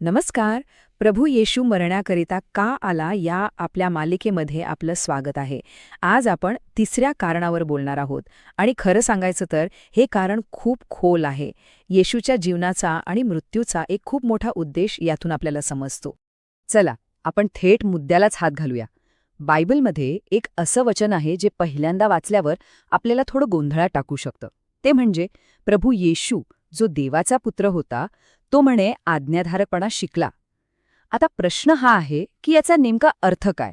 नमस्कार. प्रभू येशू मरण्याकरिता का आला या आपल्या मालिकेमध्ये आपलं स्वागत आहे. आज आपण तिसऱ्या कारणावर बोलणार आहोत आणि खरं सांगायचं तर हे कारण खूप खोल आहे. येशूच्या जीवनाचा आणि मृत्यूचा एक खूप मोठा उद्देश यातून आपल्याला समजतो. चला आपण थेट मुद्द्यालाच हात घालूया. बायबलमध्ये एक असं वचन आहे जे पहिल्यांदा वाचल्यावर आपल्याला थोडं गोंधळात टाकू शकतं. ते म्हणजे प्रभू येशू जो देवाचा पुत्र होता तो म्हणे आज्ञाधारकपणा शिकला. आता प्रश्न हा आहे की याचा नेमका अर्थ काय.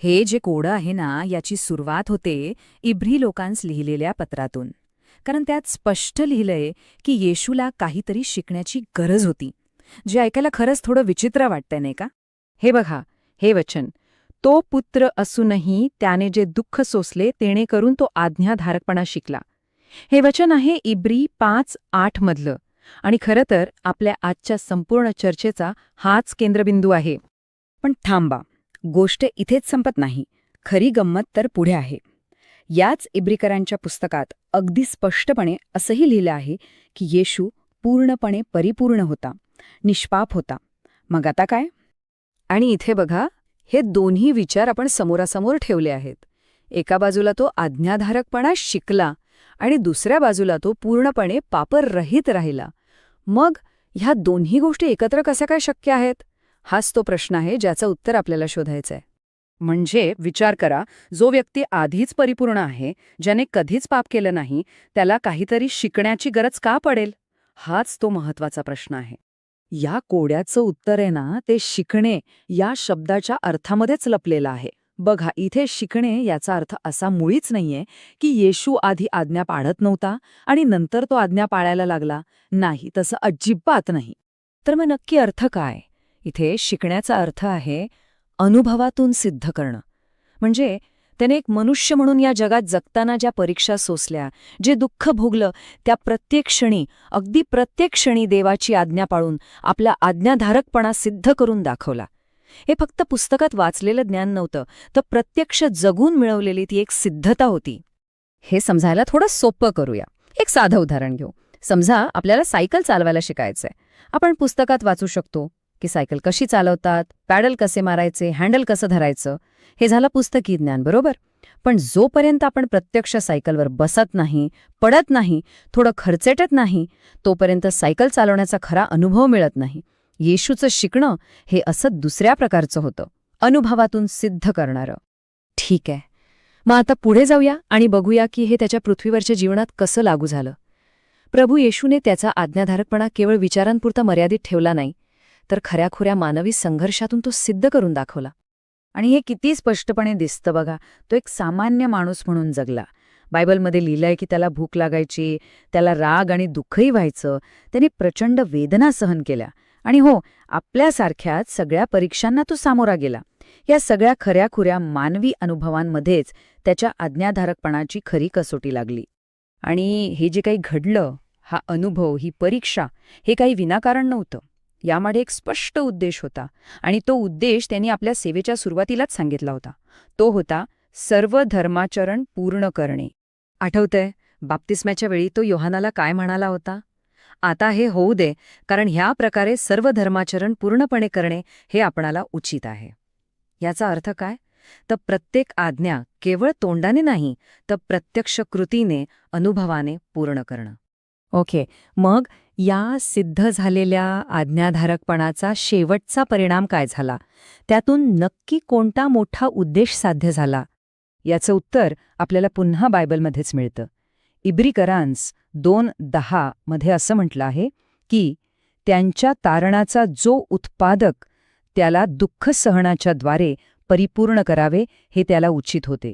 हे जे कोडं आहे ना याची सुरुवात होते इब्री लोकांस लिहिलेल्या पत्रातून. कारण त्यात स्पष्ट लिहिलंय की येशूला काहीतरी शिकण्याची गरज होती, जे ऐकायला खरंच थोडं विचित्र वाटतंय नाही का. हे बघा, हे वचन, तो पुत्र असूनही त्याने जे दुःख सोसले तेणे करून तो आज्ञाधारकपणा शिकला. हे वचन आहे इब्री 5:8 मधलं आणि खरं तर आपल्या आजच्या संपूर्ण चर्चेचा हाच केंद्रबिंदू आहे. पण थांबा, गोष्ट इथेच संपत नाही. खरी गंमत तर पुढे आहे. याच इब्रीकरांच्या पुस्तकात अगदी स्पष्टपणे असंही लिहिलं आहे की येशू पूर्णपणे परिपूर्ण होता, निष्पाप होता. मग आता काय? आणि इथे बघा, हे दोन्ही विचार आपण समोरासमोर ठेवले आहेत. एका बाजूला तो आज्ञाधारकपणा शिकला आणि दुसऱ्या बाजूला तो पूर्णपणे पापरहित राहिला. मग ह्या दोन्ही गोष्टी एकत्र कशा काय शक्य आहेत? हाच तो प्रश्न आहे ज्याचं उत्तर आपल्याला शोधायचं आहे. म्हणजे विचार करा, जो व्यक्ती आधीच परिपूर्ण आहे, ज्याने कधीच पाप केलं नाही, त्याला काहीतरी शिकण्याची गरज का पडेल? हाच तो महत्वाचा प्रश्न आहे. या कोड्याचं उत्तर आहे ना, ते शिकणे या शब्दाच्या अर्थामध्येच लपलेलं आहे. बघा, इथे शिकणे याचा अर्थ असा मुळीच नाहीये की येशू आधी आज्ञा पाळत नव्हता आणि नंतर तो आज्ञा पाळायला लागला. नाही, तसं अजिबात नाही. तर मग नक्की अर्थ काय? इथे शिकण्याचा अर्थ आहे अनुभवातून सिद्ध करणं. म्हणजे त्याने एक मनुष्य म्हणून या जगात जगताना ज्या परीक्षा सोसल्या, जे दुःख भोगलं, त्या प्रत्येक क्षणी, अगदी प्रत्येक क्षणी देवाची आज्ञा पाळून आपला आज्ञाधारकपणा सिद्ध करून दाखवला. हे फक्त पुस्तकात वाचलेलं ज्ञान नव्हतं, तर प्रत्यक्ष जगून मिळवलेली ती एक सिद्धता होती. हे समजायला थोडं सोपं करूया. एक साधं उदाहरण घेऊ. समजा आपल्याला सायकल चालवायला शिकायचंय. आपण पुस्तकात वाचू शकतो की सायकल कशी चालवतात, पॅडल कसे मारायचे, हँडल कसं धरायचं. हे झालं पुस्तकी ज्ञान, बरोबर. पण जोपर्यंत आपण प्रत्यक्ष सायकलवर बसत नाही, पडत नाही, थोडं खर्चेटत नाही, तोपर्यंत सायकल चालवण्याचा खरा अनुभव मिळत नाही. येशूचं शिकणं हे असं दुसऱ्या प्रकारचं होतं, अनुभवातून सिद्ध करणारं. ठीक आहे, मग आता पुढे जाऊया आणि बघूया की हे त्याच्या पृथ्वीवरच्या जीवनात कसं लागू झालं. प्रभू येशूने त्याचा आज्ञाधारकपणा केवळ विचारांपुरता मर्यादित ठेवला नाही, तर खऱ्याखुऱ्या मानवी संघर्षातून तो सिद्ध करून दाखवला. आणि हे किती स्पष्टपणे दिसतं बघा. तो एक सामान्य माणूस म्हणून जगला. बायबलमध्ये लिहिलंय की त्याला भूक लागायची, त्याला राग आणि दुःखही व्हायचं, त्याने प्रचंड वेदना सहन केल्या. आणि हो, आपल्यासारख्याच सगळ्या परीक्षांना तो सामोरा गेला. या सगळ्या खऱ्याखुऱ्या मानवी अनुभवांमध्येच त्याच्या आज्ञाधारकपणाची खरी कसोटी लागली. आणि हे जे काही घडलं, हा अनुभव, ही परीक्षा, हे काही विनाकारण नव्हतं. यामागे एक स्पष्ट उद्देश होता आणि तो उद्देश त्यांनी आपल्या सेवेच्या सुरुवातीलाच सांगितला होता. तो होता सर्व धर्माचरण पूर्ण करणे. आठवतंय, बाप्तिस्म्याच्या वेळी तो योहानाला काय म्हणाला होता? आता हे होऊ दे, कारण ह्या प्रकारे सर्व धर्माचरण पूर्णपणे करणे हे आपणाला उचित आहे. याचा अर्थ काय? तर प्रत्येक आज्ञा केवळ तोंडाने नाही, तर प्रत्यक्ष कृतीने, अनुभवाने पूर्ण करणं. ओके, मग या सिद्ध झालेल्या आज्ञाधारकपणाचा शेवटचा परिणाम काय झाला? त्यातून नक्की कोणता मोठा उद्देश साध्य झाला? याचं उत्तर आपल्याला पुन्हा बायबलमध्येच मिळतं. इब्रीकरांस 2:10 मध्ये असं म्हटलं आहे की त्यांच्या तारणाचा जो उत्पादक त्याला दुःख सहनाच्या द्वारे परिपूर्ण करावे हे त्याला उचित होते.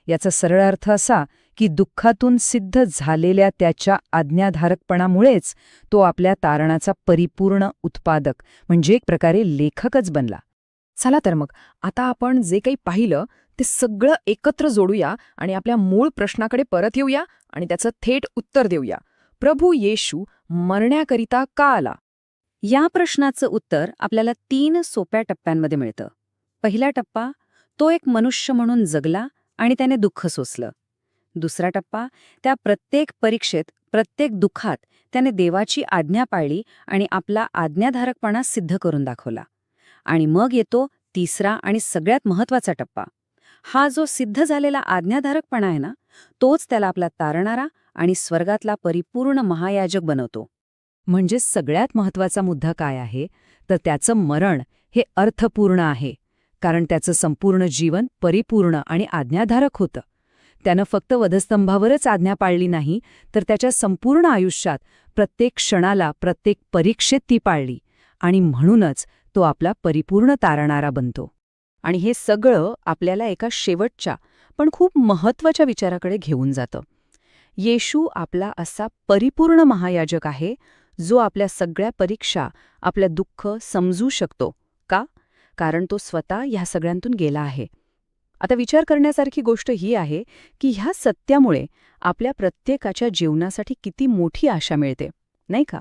याचा सरळ अर्थ असा की दुःखातून सिद्ध झालेल्या त्याच्या आज्ञाधारकपणामुळेच तो आपल्या तारणाचा परिपूर्ण उत्पादक म्हणजे एक प्रकारे लेखकच बनला. चला तर मग आता आपण जे काही पाहिलं ते सगळं एकत्र जोडूया आणि आपल्या मूळ प्रश्नाकडे परत येऊया आणि त्याचं थेट उत्तर देऊया. प्रभू येशू मरण्याकरिता का आला? या प्रश्नाचं उत्तर आपल्याला 3 सोप्या टप्प्यांमध्ये मिळतं. पहिला टप्पा, तो एक मनुष्य म्हणून जगला आणि त्याने दुःख सोसलं. दुसरा टप्पा, त्या प्रत्येक परीक्षेत प्रत्येक दुःखात त्याने देवाची आज्ञा पाळली आणि आपला आज्ञाधारकपणा सिद्ध करून दाखवला. आणि मग येतो तिसरा आणि सगळ्यात महत्वाचा टप्पा. हा जो सिद्ध झालेला आज्ञाधारकपणा आहे ना, तोच त्याला आपला तारणारा आणि स्वर्गातला परिपूर्ण महायाजक बनवतो. म्हणजे सगळ्यात महत्वाचा मुद्दा काय आहे तर त्याचं मरण हे अर्थपूर्ण आहे, कारण त्याचं संपूर्ण जीवन परिपूर्ण आणि आज्ञाधारक होतं. त्यानं फक्त वधस्तंभावरच आज्ञा पाळली नाही, तर त्याच्या संपूर्ण आयुष्यात प्रत्येक क्षणाला, प्रत्येक परीक्षेत ती पाळली, आणि म्हणूनच तो आपला परिपूर्ण तारणारा बनतो. आणि हे सगळं आपल्याला एका शेवटच्या पण खूप महत्वाच्या विचाराकडे घेऊन जातं. येशू आपला असा परिपूर्ण महायाजक आहे, जो आपल्या सगळ्या परीक्षा, आपल्या दुःख समजू शकतो. का? कारण तो स्वतः ह्या सगळ्यांतून गेला आहे. आता विचार करण्यासारखी गोष्ट ही आहे की ह्या सत्यामुळे आपल्या प्रत्येकाच्या जीवनासाठी किती मोठी आशा मिळते, नाही का?